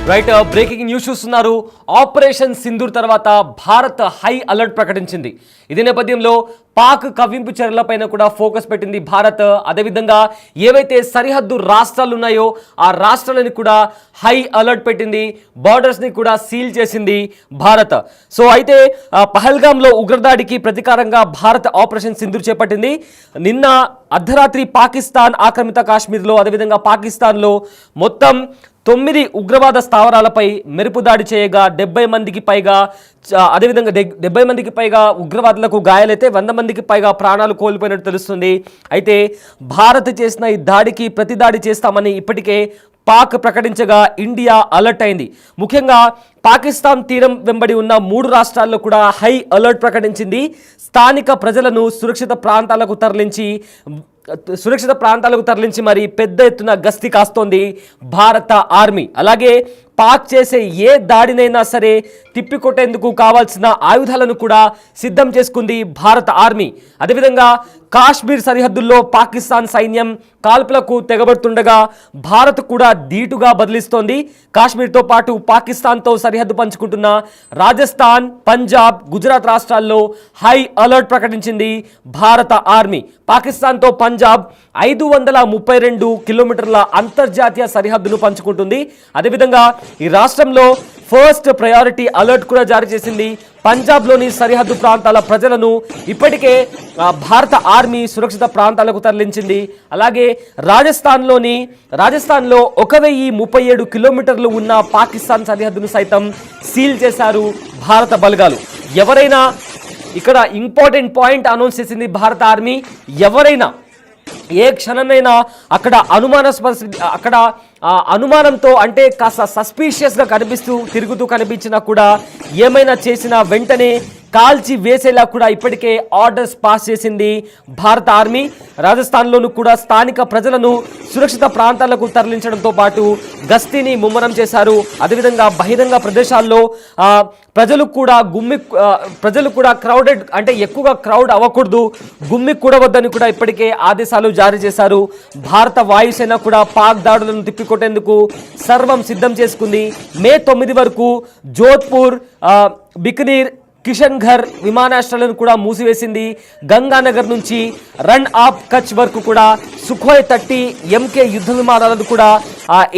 Right breaking news చూస్తున్నారు. Operation Sindoor తర్వాత Bharat high alert ప్రకటించింది. ఇదే నేపథ్యంలో పాక్ కవ్వింపు చర్యలపైన కూడా ఫోకస్ పెట్టింది భారత్. అదేవిధంగా ఏవైతే సరిహద్దు రాష్ట్రాలు ఉన్నాయో ఆ రాష్ట్రాలని కూడా హై అలర్ట్ పెట్టింది. బార్డర్స్ని కూడా సీల్ చేసింది భారత్. సో అయితే పహల్గామ్లో ఉగ్రదాడికి ప్రతీకారంగా భారత్ ఆపరేషన్ సింధూర్ చేపట్టింది. నిన్న అర్ధరాత్రి పాకిస్తాన్ ఆక్రమిత కాశ్మీర్లో అదేవిధంగా పాకిస్తాన్లో మొత్తం 9 ఉగ్రవాద స్థావరాలపై మెరుపు దాడి చేయగా 70 మందికి పైగా అదేవిధంగా 70 మందికి పైగా ఉగ్రవాదులకు గాయాలైతే 100 మందికి పైగా ప్రాణాలు కోల్పోయినట్టు తెలుస్తుంది. అయితే భారత్ చేసిన ఈ దాడికి ప్రతి దాడి చేస్తామని ఇప్పటికే పాక్ ప్రకటించగా ఇండియా అలర్ట్ అయింది. ముఖ్యంగా పాకిస్తాన్ తీరం వెంబడి ఉన్న 3 రాష్ట్రాల్లో కూడా హై అలర్ట్ ప్రకటించింది. స్థానిక ప్రజలను సురక్షిత ప్రాంతాలకు తరలించి మరి పెద్ద ఎత్తున గస్తీ కాస్తోంది భారత ఆర్మీ. అలాగే పాక్ చేసే ఏ దాడినైనా సరే తిప్పికొట్టేందుకు కావాల్సిన ఆయుధాలను కూడా సిద్ధం చేసుకుంది భారత ఆర్మీ. అదేవిధంగా కాశ్మీర్ సరిహద్దుల్లో పాకిస్తాన్ సైన్యం కాల్పులకు తెగబడుతుండగా భారత్ కూడా ధీటుగా బదిలిస్తోంది. కాశ్మీర్తో పాటు పాకిస్తాన్తో సరిహద్దు పంచుకుంటున్న రాజస్థాన్, పంజాబ్, గుజరాత్ రాష్ట్రాల్లో హై అలర్ట్ ప్రకటించింది భారత ఆర్మీ. పాకిస్తాన్తో పంజాబ్ 532 కిలోమీటర్ల అంతర్జాతీయ సరిహద్దును పంచుకుంటుంది. అదేవిధంగా ఈ రాష్ట్రంలో ఫస్ట్ ప్రయారిటీ అలర్ట్ కూడా జారీ చేసింది. పంజాబ్లోని సరిహద్దు ప్రాంతాల ప్రజలను ఇప్పటికే భారత ఆర్మీ సురక్షిత ప్రాంతాలకు తరలించింది. అలాగే రాజస్థాన్లో 1037 కిలోమీటర్లు ఉన్న పాకిస్తాన్ సరిహద్దును సైతం సీల్ చేశారు భారత బలగాలు. ఎవరైనా ఇక్కడ ఇంపార్టెంట్ పాయింట్ అనౌన్స్ చేసింది భారత ఆర్మీ. ఎవరైనా ఏ క్షణమైనా అక్కడ అనుమానంతో అంటే కాస్త సస్పీషియస్గా తిరుగుతూ కనిపించినా కూడా ఏమైనా చేసినా వెంటనే కాల్చి వేసేలా కూడా ఇప్పటికే ఆర్డర్స్ పాస్ చేసింది భారత ఆర్మీ. రాజస్థాన్లోనూ కూడా స్థానిక ప్రజలను సురక్షిత ప్రాంతాలకు తరలించడంతో పాటు గస్తీని ముమ్మరం చేశారు. అదేవిధంగా బహిరంగ ప్రదేశాల్లో ప్రజలు కూడా క్రౌడెడ్ అంటే ఎక్కువగా క్రౌడ్ అవ్వకూడదు, గుమ్మి కూడవద్దని కూడా ఇప్పటికే ఆదేశాలు జారీ చేశారు. భారత వాయుసేన కూడా పాక్ దాడులను తిప్పికొట్టేందుకు సర్వం సిద్ధం చేసుకుంది. మే 9 వరకు జోధ్పూర్, బికనీర్, కిషన్ఘర్ విమానాశ్రయాలను కూడా మూసివేసింది. గంగానగర్ నుంచి రన్ ఆఫ్ కచ్ వరకు కూడా సుఖోయ్ 30 MK యుద్ధ విమానాలను కూడా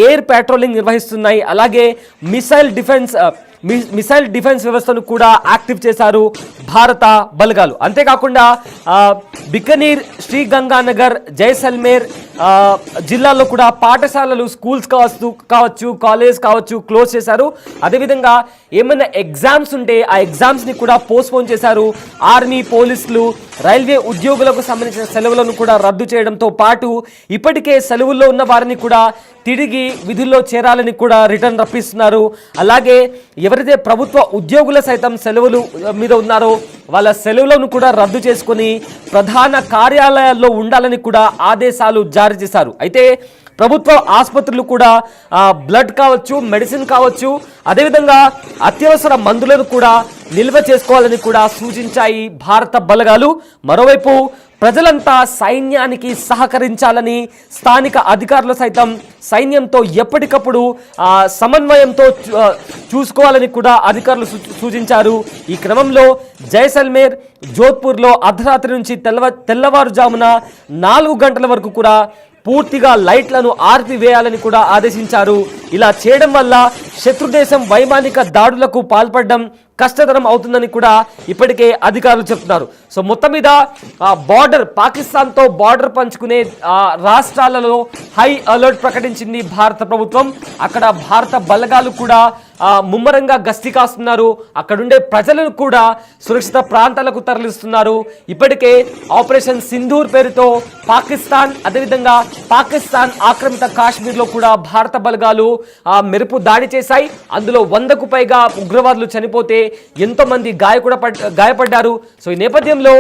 ఎయిర్ పెట్రోలింగ్ నిర్వహిస్తున్నాయి. అలాగే మిసైల్ డిఫెన్స్ వ్యవస్థను కూడా యాక్టివ్ చేశారు భారత బలగాలు. అంతేకాకుండా బికనీర్, శ్రీగంగానగర్, జైసల్మేర్ జిల్లాల్లో కూడా పాఠశాలలు, స్కూల్స్ కావచ్చు, కాలేజ్ కావచ్చు క్లోజ్ చేశారు. అదేవిధంగా ఏమైనా ఎగ్జామ్స్ ఉంటే ఆ ఎగ్జామ్స్ని కూడా పోస్ట్పోన్ చేశారు. ఆర్మీ, పోలీసులు, రైల్వే ఉద్యోగులకు సంబంధించిన సెలవులను కూడా రద్దు చేయడంతో పాటు ఇప్పటికే సెలవుల్లో ఉన్న వారిని కూడా తిరిగి విధుల్లో చేరాలని కూడా రిటర్న్ రప్పిస్తున్నారు. అలాగే ఎవరైతే ప్రభుత్వ ఉద్యోగుల సైతం సెలవులు మీద ఉన్నారో వాళ్ళ సెలవులను కూడా రద్దు చేసుకొని ప్రధాన కార్యాలయాల్లో ఉండాలని కూడా ఆదేశాలు జారీ చేశారు. అయితే ప్రభుత్వ ఆసుపత్రులు కూడా బ్లడ్ కావచ్చు, మెడిసిన్ కావచ్చు, అదేవిధంగా అత్యవసర మందులను కూడా నిల్వ చేసుకోవాలని కూడా సూచించాయి భారత బలగాలు. మరోవైపు ప్రజలంతా సైన్యానికి సహకరించాలని స్థానిక అధికారులు సైతం సైన్యంతో ఎప్పటికప్పుడు సమన్వయంతో చూసుకోవాలని కూడా అధికారులు సూచించారు. ఈ క్రమంలో జైసల్మేర్, జోధ్పూర్లో అర్ధరాత్రి నుంచి తెల్లవారుజామున 4 గంటల వరకు కూడా పూర్తిగా లైట్లను ఆర్పివేయాలని కూడా ఆదేశించారు. ఇలా చేయడం వల్ల శత్రుదేశం వైమానిక దాడులకు పాల్పడడం కష్టతరం అవుతుందని కూడా ఇప్పటికే అధికారులు చెప్తున్నారు. సో మొత్తం మీద పాకిస్తాన్తో బార్డర్ పంచుకునే రాష్ట్రాలలో హై అలర్ట్ ప్రకటించింది భారత ప్రభుత్వం. అక్కడ భారత బలగాలు కూడా ముమ్మరంగా గస్తీ కాస్తున్నారు. అక్కడుండే ప్రజలను కూడా సురక్షిత ప్రాంతాలకు తరలిస్తున్నారు. ఇప్పటికే ఆపరేషన్ సింధూర్ పేరుతో అదేవిధంగా పాకిస్తాన్ ఆక్రమిత కాశ్మీర్లో కూడా భారత బలగాలు మెరుపు దాడి చేశాయి. అందులో 100కు పైగా ఉగ్రవాదులు చనిపోతే ఎంతో మంది గాయపడ్డారు. సో ఈ నేపథ్యంలో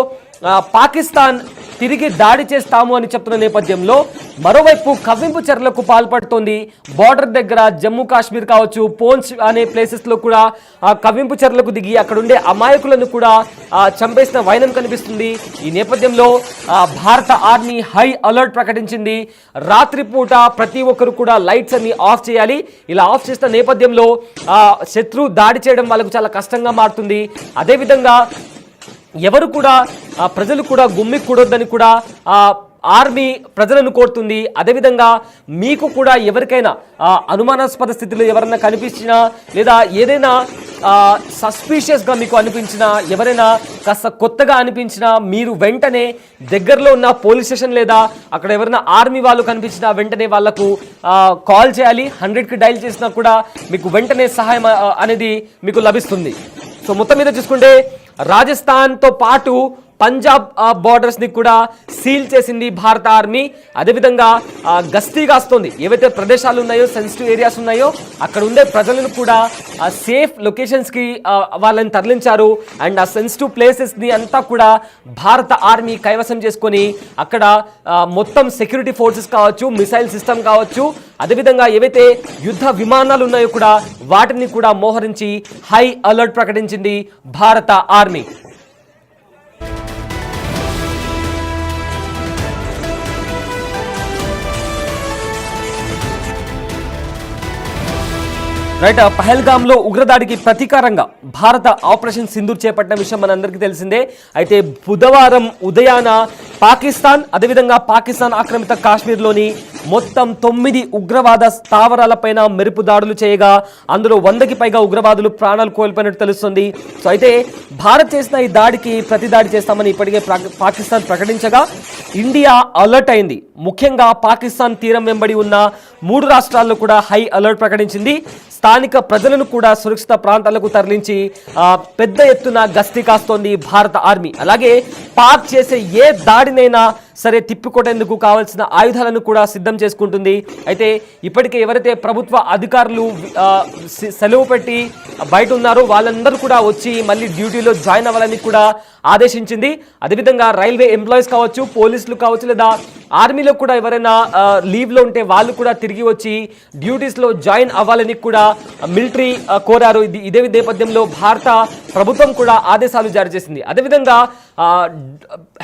పాకిస్తాన్ తిరిగి దాడి చేస్తాము అని చెప్తున్న నేపథ్యంలో మరోవైపు కవ్వింపు చర్యలకు పాల్పడుతోంది. బార్డర్ దగ్గర జమ్మూ కాశ్మీర్ కావచ్చు, పోంచ్ అనే ప్లేసెస్లో కూడా కవ్వింపు చర్యలకు దిగి అక్కడ ఉండే అమాయకులను కూడా చంపేసిన వైనం కనిపిస్తుంది. ఈ నేపథ్యంలో భారత ఆర్మీ హై అలర్ట్ ప్రకటించింది. రాత్రిపూట ప్రతి ఒక్కరు కూడా లైట్స్ అన్ని ఆఫ్ చేయాలి. ఇలా ఆఫ్ చేసిన నేపథ్యంలో శత్రు దాడి చేయడం వాళ్ళకు చాలా కష్టంగా మారుతుంది. అదేవిధంగా ఎవరు కూడా ప్రజలు కూడా గుమ్మికూడొద్దని కూడా ఆర్మీ ప్రజలను కోరుతుంది. అదేవిధంగా మీకు కూడా ఎవరికైనా అనుమానాస్పద స్థితిలో ఎవరైనా కనిపించినా లేదా ఏదైనా సస్పీషియస్గా మీకు అనిపించినా, ఎవరైనా కాస్త కొత్తగా అనిపించినా మీరు వెంటనే దగ్గరలో ఉన్న పోలీస్ స్టేషన్ లేదా అక్కడ ఎవరైనా ఆర్మీ వాళ్ళు కనిపించినా వెంటనే వాళ్లకు కాల్ చేయాలి. 100కి డైల్ చేసినా కూడా మీకు వెంటనే సహాయం అనేది మీకు లభిస్తుంది. సో మొత్తం మీద చూసుకుంటే రాజస్థాన్తో పాటు పంజాబ్ బార్డర్స్ ని కూడా సీల్ చేసింది భారత ఆర్మీ. అదేవిధంగా గస్తీ కాస్తోంది. ఏవైతే ప్రదేశాలు ఉన్నాయో, సెన్సిటివ్ ఏరియాస్ ఉన్నాయో అక్కడ ఉండే ప్రజలను కూడా సేఫ్ లొకేషన్స్ కి వాళ్ళని తరలించారు. అండ్ ఆ సెన్సిటివ్ ప్లేసెస్ ని అంతా కూడా భారత ఆర్మీ కైవసం చేసుకొని అక్కడ మొత్తం సెక్యూరిటీ ఫోర్సెస్ కావచ్చు, మిసైల్ సిస్టమ్ కావచ్చు, అదేవిధంగా ఏవైతే యుద్ధ విమానాలు ఉన్నాయో కూడా వాటిని కూడా మోహరించి హై అలర్ట్ ప్రకటించింది భారత ఆర్మీ. రైట్, పహల్గామ్లో ఉగ్రదాడికి ప్రతీకారంగా భారత ఆపరేషన్ సింధూర్ చేపట్టిన విషయం మనందరికీ తెలిసిందే. అయితే బుధవారం ఉదయాన పాకిస్తాన్, అదేవిధంగా పాకిస్తాన్ ఆక్రమిత కాశ్మీర్లోని మొత్తం 9 ఉగ్రవాద స్థావరాలపైన మెరుపు దాడులు చేయగా అందులో 100కి పైగా ఉగ్రవాదులు ప్రాణాలు కోల్పోయినట్టు తెలుస్తుంది. సో అయితే భారత్ చేసిన ఈ దాడికి ప్రతి దాడి చేస్తామని ఇప్పటికే పాకిస్తాన్ ప్రకటించగా ఇండియా అలర్ట్ అయింది. ముఖ్యంగా పాకిస్తాన్ తీరం వెంబడి ఉన్న 3 రాష్ట్రాల్లో కూడా హై అలర్ట్ ప్రకటించింది. స్థానిక ప్రజలను కూడా సురక్షిత ప్రాంతాలకు తరలించి పెద్ద ఎత్తున గస్తీ కాస్తోంది భారత ఆర్మీ. అలాగే పాక్ చేసే ఏ దాడినైనా సరే తిప్పికొట్టేందుకు కావాల్సిన ఆయుధాలను కూడా సిద్ధం చేసుకుంటుంది. అయితే ఇప్పటికే ఎవరైతే ప్రభుత్వ అధికారులు సెలవు పెట్టి బయట ఉన్నారో వాళ్ళందరూ కూడా వచ్చి మళ్ళీ డ్యూటీలో జాయిన్ అవ్వాలని కూడా ఆదేశించింది. అదేవిధంగా రైల్వే ఎంప్లాయీస్ కావచ్చు, పోలీసులు కావచ్చు, లేదా ఆర్మీలో కూడా ఎవరైనా లీవ్లో ఉంటే వాళ్ళు కూడా తిరిగి వచ్చి డ్యూటీస్లో జాయిన్ అవ్వాలని కూడా మిలిటరీ కోరారు. ఇదే నేపథ్యంలో భారత ప్రభుత్వం కూడా ఆదేశాలు జారీ చేసింది. అదేవిధంగా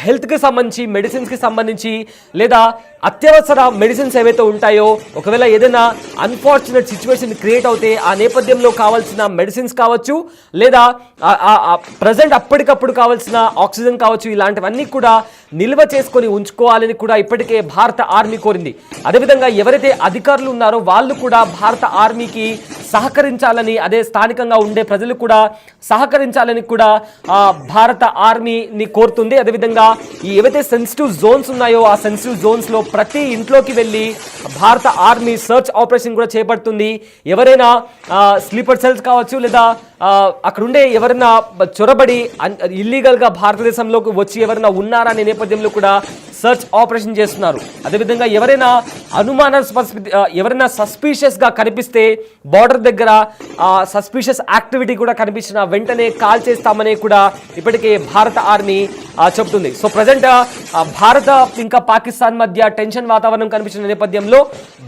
హెల్త్కి సంబంధించి, మెడిసిన్స్కి సంబంధించి లేదా అత్యవసర మెడిసిన్స్ ఏవైతే ఉంటాయో ఒకవేళ ఏదైనా అన్ఫార్చునేట్ సిచ్యువేషన్ క్రియేట్ అవుతే ఆ నేపథ్యంలో కావాల్సిన మెడిసిన్స్ కావచ్చు, లేదా ప్రజెంట్ అప్పటికప్పుడు కావాల్సిన ఆక్సిజన్ కావచ్చు, ఇలాంటివన్నీ కూడా నిల్వ చేసుకొని ఉంచుకోవాలని కూడా ఇప్పటికే భారత ఆర్మీ కోరింది. అదేవిధంగా ఎవరైతే అధికారులు ఉన్నారో వాళ్ళు కూడా భారత ఆర్మీకి సహకరించాలని, అదే స్థానికంగా ఉండే ప్రజలు కూడా సహకరించాలని కూడా భారత ఆర్మీని కోరుతుంది. అదేవిధంగా ఈ ఏవైతే సెన్సిటివ్ జోన్స్ ఉన్నాయో ఆ సెన్సిటివ్ జోన్స్లో ప్రతి ఇంట్లోకి వెళ్ళి భారత ఆర్మీ సర్చ్ ఆపరేషన్ కూడా చేపడుతుంది. ఎవరైనా స్లీపర్ సెల్స్ కావచ్చు, లేదా అక్కడ ఉండే ఎవరైనా చొరబడి ఇల్లీగల్గా భారతదేశంలోకి వచ్చి ఎవరైనా ఉన్నారా అనే నేపథ్యంలో కూడా సర్చ్ ఆపరేషన్ చేస్తున్నారు. అదేవిధంగా ఎవరైనా సస్పీషియస్గా కనిపిస్తే బార్డర్ దగ్గర సస్పీషియస్ యాక్టివిటీ కూడా కనిపించిన వెంటనే కాల్ చేస్తామని కూడా ఇప్పటికే భారత ఆర్మీ చెబుతుంది. సో ప్రజెంట్ భారత ఇంకా పాకిస్తాన్ మధ్య టెన్షన్ వాతావరణం కనిపించిన నేపథ్యంలో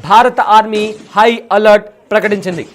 భారత ఆర్మీ హై అలర్ట్ ప్రకటించింది.